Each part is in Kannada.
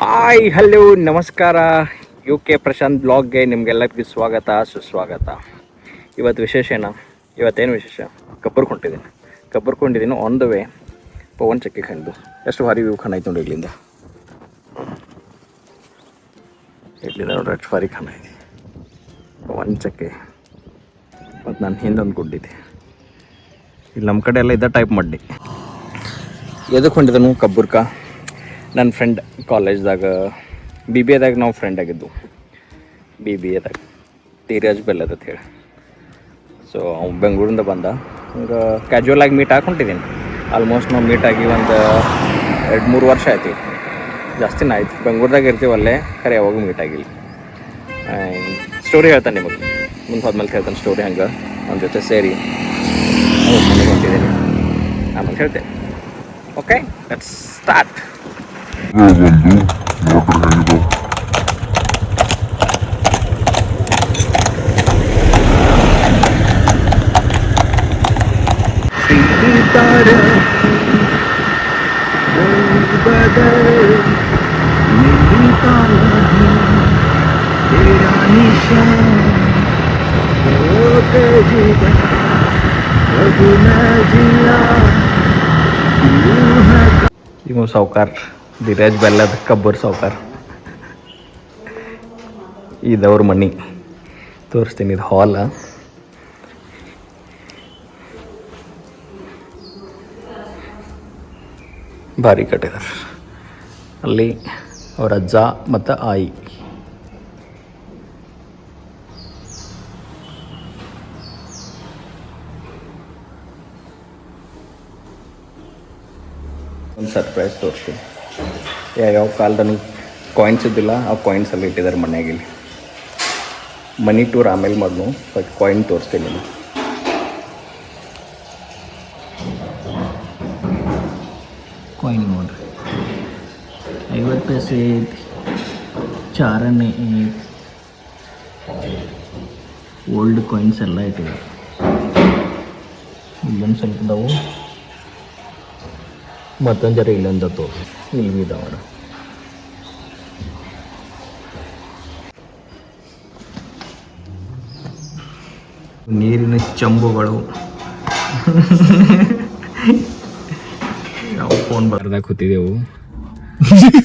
ಹಾಯ್ ಹಲೋ ನಮಸ್ಕಾರ. UK ಪ್ರಶಾಂತ್ ಬ್ಲಾಗ್ಗೆ ನಿಮಗೆಲ್ಲರಿಗೂ ಸ್ವಾಗತ ಸುಸ್ವಾಗತ. ಇವತ್ತು ವಿಶೇಷ ಇವತ್ತೇನು ವಿಶೇಷ? ಕಬ್ಬರ್ಕೊಂಡಿದ್ದೀನಿ ಆನ್ ದ ವೇ ಪವನ್ ಚಕ್ಕಿ ಕಂಡು ಎಷ್ಟು ಭಾರಿ ವ್ಯೂ ಖಾನ ಐತೆ ನೋಡಿ ಇಲ್ಲಿಂದ ನೋಡ್ರಿ ಎಷ್ಟು ಭಾರಿ ಖಾನ ಇದೆ ಪವನ್ ಚಕ್ಕೆ. ಮತ್ತು ನಾನು ಹಿಂದೊಂದು ಗುಡ್ಡಿದೆ. ಇಲ್ಲಿ ನಮ್ಮ ಕಡೆ ಎಲ್ಲ ಇದ್ದ ಟೈಪ್ ಮಾಡಿ ಎದಕ್ಕೆ ಹೊಂಟಿದನು ಕಬ್ಬುರ್ಕ. ನನ್ನ ಫ್ರೆಂಡ್ ಕಾಲೇಜ್ದಾಗ BBAದಾಗ ನಾವು ಫ್ರೆಂಡ್ ಆಗಿದ್ದು. BBAದಾಗ ಧೀರಜ್ ಬೆಲ್ಲದ್ ಅಂತ ಹೇಳಿ. ಸೊ ಅವ್ನು ಬೆಂಗಳೂರಿಂದ ಬಂದ. ಹಂಗೆ ಕ್ಯಾಜುವಲ್ ಆಗಿ ಮೀಟ್ ಹಾಕೊಂಡಿದ್ದೀನಿ. ಆಲ್ಮೋಸ್ಟ್ ನಾವು ಮೀಟ್ ಆಗಿ ಒಂದು 2-3 ವರ್ಷ ಆಯ್ತು. ಜಾಸ್ತಿನ ಆಯ್ತು. ಬೆಂಗಳೂರದಾಗ ಇರ್ತೀವಲ್ಲೇ ಖರೆ ಯಾವಾಗೂ ಮೀಟ್ ಆಗಿಲ್ಲ. ಸ್ಟೋರಿ ಹೇಳ್ತಾನೆ ನಿಮಗೆ ಮುಂದೆ ಹೋದ್ಮೇಲೆ ಹೇಳ್ತಾನೆ ಸ್ಟೋರಿ. ಹಂಗೆ ನನ್ನ ಜೊತೆ ಸೇರಿ ಹೊಂಟಿದ್ದೀನಿ. ಆಮೇಲೆ ಹೇಳ್ತೇನೆ. Okay, let's start. ಇವು ಸಾವ್ಕಾರ್ ಧೀರಜ್ ಬೆಲ್ಲದ ಕಬ್ಬರ್ ಸಾವ್ಕಾರ್. ಇದವ್ರ ಮನೆ ತೋರಿಸ್ತೀನಿ. ಇದು ಹಾಲ. ಭಾರಿ ಕಟ್ಟಿದಾರೆ. ಅಲ್ಲಿ ಅವ್ರ ಅಜ್ಜ ಮತ್ತು ಆಯಿ. ಒಂದು ಸರ್ಪ್ರೈಸ್ ತೋರಿಸ್ತೀನಿ. ಯಾವ ಕಾಲದಲ್ಲಿ ಕಾಯಿನ್ಸ್ ಇದ್ದಿಲ್ಲ, ಆ ಕಾಯಿನ್ಸ್ ಎಲ್ಲ ಇಟ್ಟಿದ್ದಾರೆ ಮನೆಯಾಗಿಲ್ಲಿ. ಮನಿ ಟೂರ್ ಆಮೇಲೆ ಮಾಡ್ನು, ಬಟ್ ಕಾಯಿನ್ ತೋರಿಸ್ತೀನಿ ನಾನು. ಕಾಯಿನ್ ನೋಡ್ರಿ, 50 ಪೈಸೆ ಐತಿ, 4 ಆನೆ ಐತಿ. ಓಲ್ಡ್ ಕಾಯಿನ್ಸ್ ಎಲ್ಲ ಇಟ್ಟಿದ್ದಾರೆ. ಇಲ್ಲೊಂದು ಸ್ವಲ್ಪ ಇದಾವು, ಮತ್ತೊಂದು ಜರ ಇಲ್ಲೊಂದು ತೋರಿಸಿ. ಇಲ್ಲಿ ಇದಾವಣ. ನೀರಿನ ಚಂಬುಗಳು. ನಾವು ಫೋನ್ ಬರ್ದಾಗ ಕೂತಿದ್ದೆವು.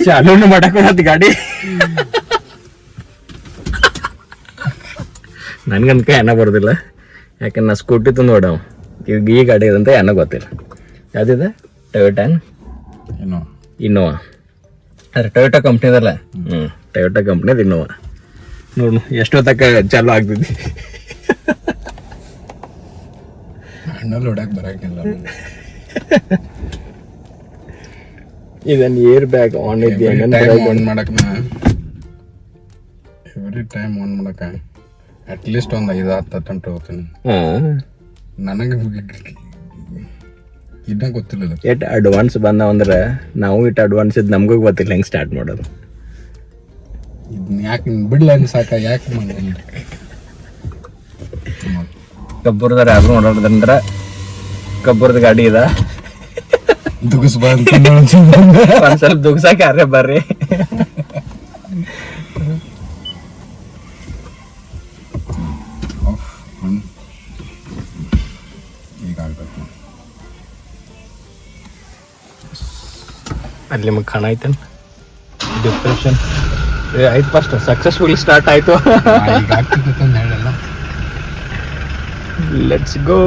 ಚಾಲೂನು ಮಾಡಕ್ಕೆ ಗಾಡಿ. ನನ್ಗನ್ಕ ಏನ ಬರೋದಿಲ್ಲ, ಯಾಕಂದ್ರೆ ನಾ ಸ್ಕೂಟಿ ತಂದು ನೋಡವ. ಈ ಗಾಡಿ ಇದಂತ ಏನೋ ಗೊತ್ತಿಲ್ಲ. ಯಾವುದಿದೆ? Toyota Innova. ಅದ್ರ ಟೊಯೋಟಾ ಕಂಪ್ನಿದಲ್ಲ. ಟೊಯೋಟಾ ಕಂಪ್ನಿದ ಇನ್ನೋವಾ. ನೋಡು ಎಷ್ಟೊತ್ತಕ್ಕ ಚಾಲು ಆಗ್ತಿದ್ವಿ. ಇದನ್ ಏರ್ ಬ್ಯಾಗ್ ಆನ್ ಇದೆಯಾ? ಆನ್ ಮಾಡಕ್ ಎವ್ರಿ ಟೈಮ್ ಆನ್ ಮಾಡಕ ಅಟ್ಲೀಸ್ಟ್ ಒಂದು 5-10 ಗಂಟೆ ಹೋಗ್ತೀನಿ. ನನಗೆ ಇದ್ದಂಗೆ ಗೊತ್ತಿಲ್ಲ. ಎಟ್ ಅಡ್ವಾನ್ಸ್ ಬಂದಾವ ಅಂದ್ರೆ ನಾವು ಇಟ್ಟು ಅಡ್ವಾನ್ಸ್ ಇದ್ದು ನಮಗೂ ಗೊತ್ತಿಲ್ಲ ಹೆಂಗೆ ಸ್ಟಾರ್ಟ್ ಮಾಡೋದು. ಇದನ್ನ ಯಾಕೆ ಬಿಡ್ಲ ಸಾಕ, ಯಾಕೆ ಮಾಡಿ ಕಬ್ಬುರ್ದಾರ ಯಾರು ನೋಡೋದಂದ್ರೆ ಕಬ್ಬುರ್ದ ಗಾಡಿ ಇದ ದುಗಿಸ್ಬಾರ್ದು. ಒಂದ್ ಸ್ವಲ್ಪ ದುಗ್ಸಾಕ ಯಾರೇ ಬರ್ರಿ. ಅಲ್ಲಿ ನಿಮಗೆ ಖಾನ ಐತೇನು? ಡಿಪ್ರೆಷನ್ ಆಯ್ತು. ಫಸ್ಟ್ ಸಕ್ಸಸ್ಫುಲಿ ಸ್ಟಾರ್ಟ್ ಆಯ್ತು. Let's go.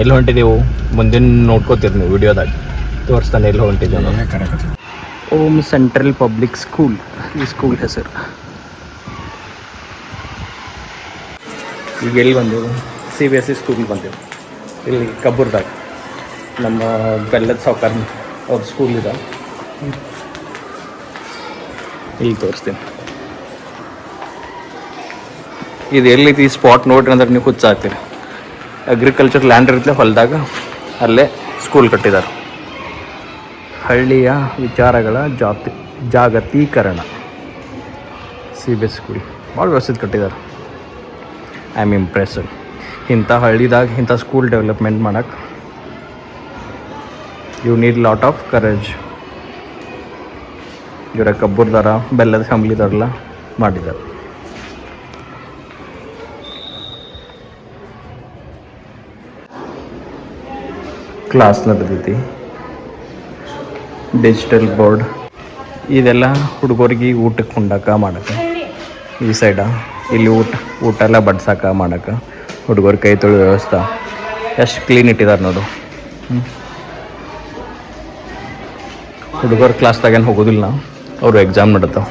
ಎಲ್ಲಿ ಹೊಂಟಿದೆವು ಮುಂದಿನ ನೋಡ್ಕೋತೀರಿ ನೀವು ವಿಡಿಯೋದಾಗ ತೋರಿಸ್ತಾನೆ. ಎಲ್ಲಿ ಹೊಂಟಿದ್ದೇವೆ? ಓಂ ಸೆಂಟ್ರಲ್ ಪಬ್ಲಿಕ್ ಸ್ಕೂಲ್ ಈ ಸ್ಕೂಲ್ ಹೆಸರು. ಈಗ ಎಲ್ಲಿ ಬಂದೆವು? CBSE ಸ್ಕೂಲಿಗೆ ಬಂದೆವು. ಇಲ್ಲಿ ಕಬ್ಬುರ್ದಾಗ ನಮ್ಮ ಬೆಲ್ಲದ ಸಾವ್ಕಾರ್ ಅವ್ರ ಸ್ಕೂಲ್ ಇದೆ. ಈಗ ತೋರಿಸ್ತೀನಿ. ಇದು ಎಲ್ಲೈತಿ ಈ ಸ್ಪಾಟ್ ನೋಡ್ರಿ ಅಂದ್ರೆ ನೀವು ಹುಚ್ಚಾಗ್ತೀರಿ. ಅಗ್ರಿಕಲ್ಚರ್ ಲ್ಯಾಂಡ್ ಇರುತ್ತೆ ಹೊಲದಾಗ, ಅಲ್ಲೇ ಸ್ಕೂಲ್ ಕಟ್ಟಿದ್ದಾರೆ. ಹಳ್ಳಿಯ ವಿಚಾರಗಳ ಜಾಗತೀಕರಣ. CBSE ಸ್ಕೂಲ್ ಭಾಳ ವ್ಯವಸ್ಥಿತ ಕಟ್ಟಿದ್ದಾರೆ. I am impressed. ಇಂಥ ಹಳ್ಳಿದಾಗ ಇಂಥ ಸ್ಕೂಲ್ ಡೆವಲಪ್ಮೆಂಟ್ ಮಾಡೋಕ್ಕೆ you need lot of courage. ಇವರ ಕಬ್ಬೂರ್ದಾರ ಬೆಲ್ಲದ ಫ್ಯಾಮ್ಲಿದವ್ರೆಲ್ಲ ಮಾಡಿದ್ದಾರೆ. ಕ್ಲಾಸ್ ನಡೆದೈತಿ, ಡಿಜಿಟಲ್ ಬೋರ್ಡ್, ಇದೆಲ್ಲ ಹುಡುಗರಿಗೆ ಊಟಕ್ಕೆ ಉಂಡಾಕ ಮಾಡಕ್ಕೆ. ಈ ಸೈಡ ಇಲ್ಲಿ ಊಟ ಎಲ್ಲ ಬಡ್ಸಕ್ಕೆ ಮಾಡಕ್ಕೆ ಹುಡುಗರ ಕೈ ತೊಳೆಯೋ ವ್ಯವಸ್ಥೆ ಎಷ್ಟು ಕ್ಲೀನ್ ಇಟ್ಟಿದ್ದಾರೆ ನೋಡು. ಹುಡುಗರು ಕ್ಲಾಸ್ದಾಗೇನು ಹೋಗೋದಿಲ್ಲ, ಅವರು ಎಕ್ಸಾಮ್ ನಡೀತಾವೆ.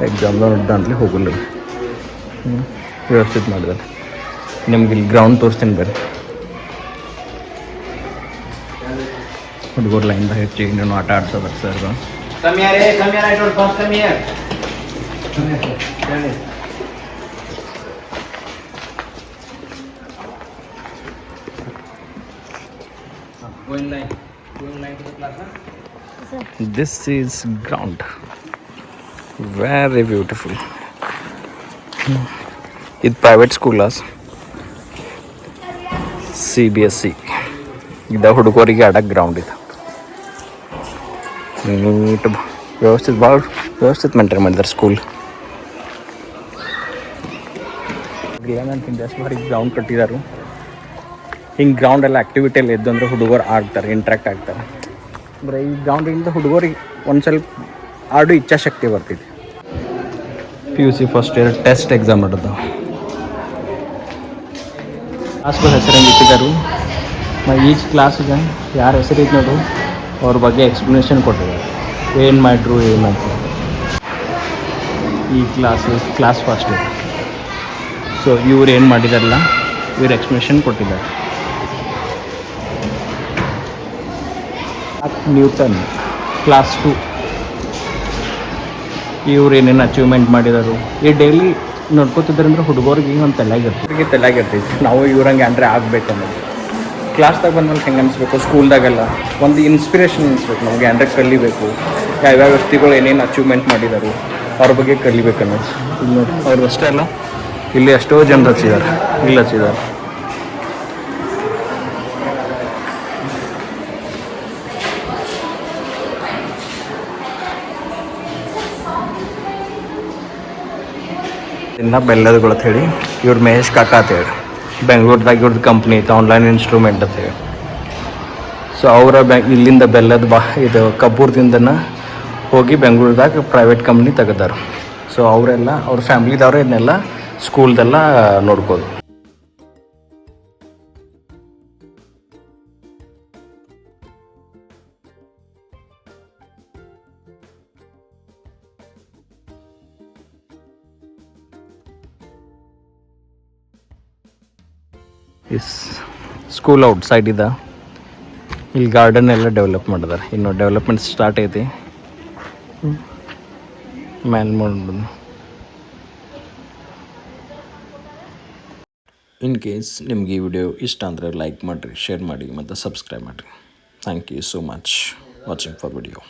ಎಕ್ಸಾಮ್ದಾಗ ನಡ್ದಂತಲೇ ಹೋಗಲ್ಲ. ವ್ಯವಸ್ಥಿತ ಮಾಡಿದ್ದಾರೆ. ನಿಮ್ಗೆ ಇಲ್ಲಿ ಗ್ರೌಂಡ್ ತೋರಿಸ್ತೀನಿ ಬರ್ರಿ. ಹುಡುಗರು ಲೈನ್ದಾಗ ಹೆಚ್ಚು ಇನ್ನೇನು ಆಟ ಆಡ್ತಾರೆ sir. This is ground. Very beautiful. ಇದು ಪ್ರೈವೇಟ್ ಸ್ಕೂಲಾಸ್, CBSE. ಇದು ಹುಡುಗರಿಗೆ ಆಡಕ್ಕೆ ಗ್ರೌಂಡ್ ಇದೆ. ನೀಟ್ ವ್ಯವಸ್ಥಿತ, ಭಾಳ ವ್ಯವಸ್ಥಿತ ಮೇಂಟೈನ್ ಮಾಡಿದ್ದಾರೆ ಸ್ಕೂಲ್. ಏನಂತ ಜಾಸ್ತಿ ಬಾರಿ ಗ್ರೌಂಡ್ ಕಟ್ಟಿದ್ದಾರೆ. ಹಿಂಗೆ ಗ್ರೌಂಡ್ ಎಲ್ಲ ಆ್ಯಕ್ಟಿವಿಟಿಯಲ್ಲಿ ಎದ್ದು ಅಂದರೆ ಹುಡುಗರು ಆಡ್ತಾರೆ, ಇಂಟ್ರ್ಯಾಕ್ಟ್ ಆಗ್ತಾರೆ. ಅಂದರೆ ಈ ಗ್ರೌಂಡಿಂದ ಹುಡುಗರಿಗೆ ಒಂದು ಸ್ವಲ್ಪ ಆಡೋ ಇಚ್ಛಾಶಕ್ತಿ ಬರ್ತಿದೆ. PUC first year test exam ನಡೆದ. ಕ್ಲಾಸ್ಗಳ ಹೆಸರು ಹೆಂಗೆ ಇಟ್ಟಿದ್ದಾರೆ. ಈಚ್ ಕ್ಲಾಸಿಗೆ ಯಾರ ಹೆಸರು ಇತ್ತು ನೋಡು ಅವ್ರ ಬಗ್ಗೆ ಎಕ್ಸ್ಪ್ಲನೇಷನ್ ಕೊಟ್ಟಿದ್ದಾರೆ, ಏನು ಮಾಡ್ರು ಏನಂತ. ಈ ಕ್ಲಾಸ್ ಫಸ್ಟ್ ಇಯರ್. ಸೊ ಇವ್ರು ಏನು ಮಾಡಿದಾರಲ್ಲ ಇವ್ರು ಎಕ್ಸ್ಪ್ಲನೇಷನ್ ಕೊಟ್ಟಿದ್ದಾರೆ. ನ್ಯೂಟನ್ ಕ್ಲಾಸ್ 2 ಇವ್ರು ಏನೇನು ಅಚೀವ್ಮೆಂಟ್ ಮಾಡಿದರು. ಈ ಡೈಲಿ ನೋಡ್ಕೋತಿದ್ರಂದ್ರೆ ಹುಡುಗರಿಗೆ ಒಂದು ತಲೆಯಾಗಿರ್ತೈತಿ, ನಾವು ಇವ್ರಂಗೆ ಅಂದರೆ ಆಗ್ಬೇಕು ಅನ್ನೋದು. ಕ್ಲಾಸ್ದಾಗ ಬಂದ್ಮೇಲೆ ಹೆಂಗೆ ಅನಿಸ್ಬೇಕು, ಸ್ಕೂಲ್ದಾಗೆಲ್ಲ ಒಂದು ಇನ್ಸ್ಪಿರೇಷನ್ ಅನಿಸ್ಬೇಕು ನಮಗೆ. ಅಂದರೆ ಕಲಿಬೇಕು, ಯಾವ್ಯಾವ ವ್ಯಕ್ತಿಗಳು ಏನೇನು ಅಚೀವ್ಮೆಂಟ್ ಮಾಡಿದರು ಅವ್ರ ಬಗ್ಗೆ ಕಲಿಬೇಕು ಅನ್ನೋದು. ಇಲ್ಲಿ ನೋಡಿ ಅವ್ರು ಅಷ್ಟೇ ಅಲ್ಲ, ಇಲ್ಲಿ ಎಷ್ಟೋ ಜನರು ಹಚ್ಚಿದ್ದಾರೆ, ಇಲ್ಲಿ ಹಚ್ಚಿದ್ದಾರೆ. ಇನ್ನು ಬೆಲ್ಲದಗಳು ಅಂತ ಹೇಳಿ ಇವ್ರು ಮಹೇಶ್ ಕಾಕಾ ಅಂತೇಳಿ ಬೆಂಗ್ಳೂರ್ದಾಗ ಇವ್ರದ್ದು ಕಂಪ್ನಿ ಐತೆ ಆನ್ಲೈನ್ ಇನ್ಸ್ಟ್ರೂಮೆಂಟ್ ಅಂತೇಳಿ. ಸೊ ಅವರ ಇಲ್ಲಿಂದ ಬೆಲ್ಲದ ಇದು ಕಬ್ಬೂರ್ದಿಂದನ ಹೋಗಿ ಬೆಂಗ್ಳೂರ್ದಾಗ ಪ್ರೈವೇಟ್ ಕಂಪ್ನಿ ತೆಗೆದಾರೆ. ಸೊ ಅವರೆಲ್ಲ ಅವ್ರ ಫ್ಯಾಮ್ಲಿದವ್ರು ಇದನ್ನೆಲ್ಲ ಸ್ಕೂಲ್ದೆಲ್ಲ ನೋಡ್ಕೋದು. ಸ್ಕೂಲ್ ಔಟ್ ಸೈಡ್ ಇದೆ. ಇಲ್ಲಿ ಗಾರ್ಡನ್ ಎಲ್ಲ ಡೆವಲಪ್ ಮಾಡಿದ್ದಾರೆ. ಇನ್ನು ಡೆವಲಪ್ಮೆಂಟ್ ಸ್ಟಾರ್ಟ್ ಐತಿ. ಇನ್ ಕೇಸ್ ನಿಮ್ಗೆ ಈ ವಿಡಿಯೋ ಇಷ್ಟ ಅಂದರೆ ಲೈಕ್ ಮಾಡಿರಿ, ಶೇರ್ ಮಾಡಿ ಮತ್ತು ಸಬ್ಸ್ಕ್ರೈಬ್ ಮಾಡಿರಿ. Thank you so much watching for video.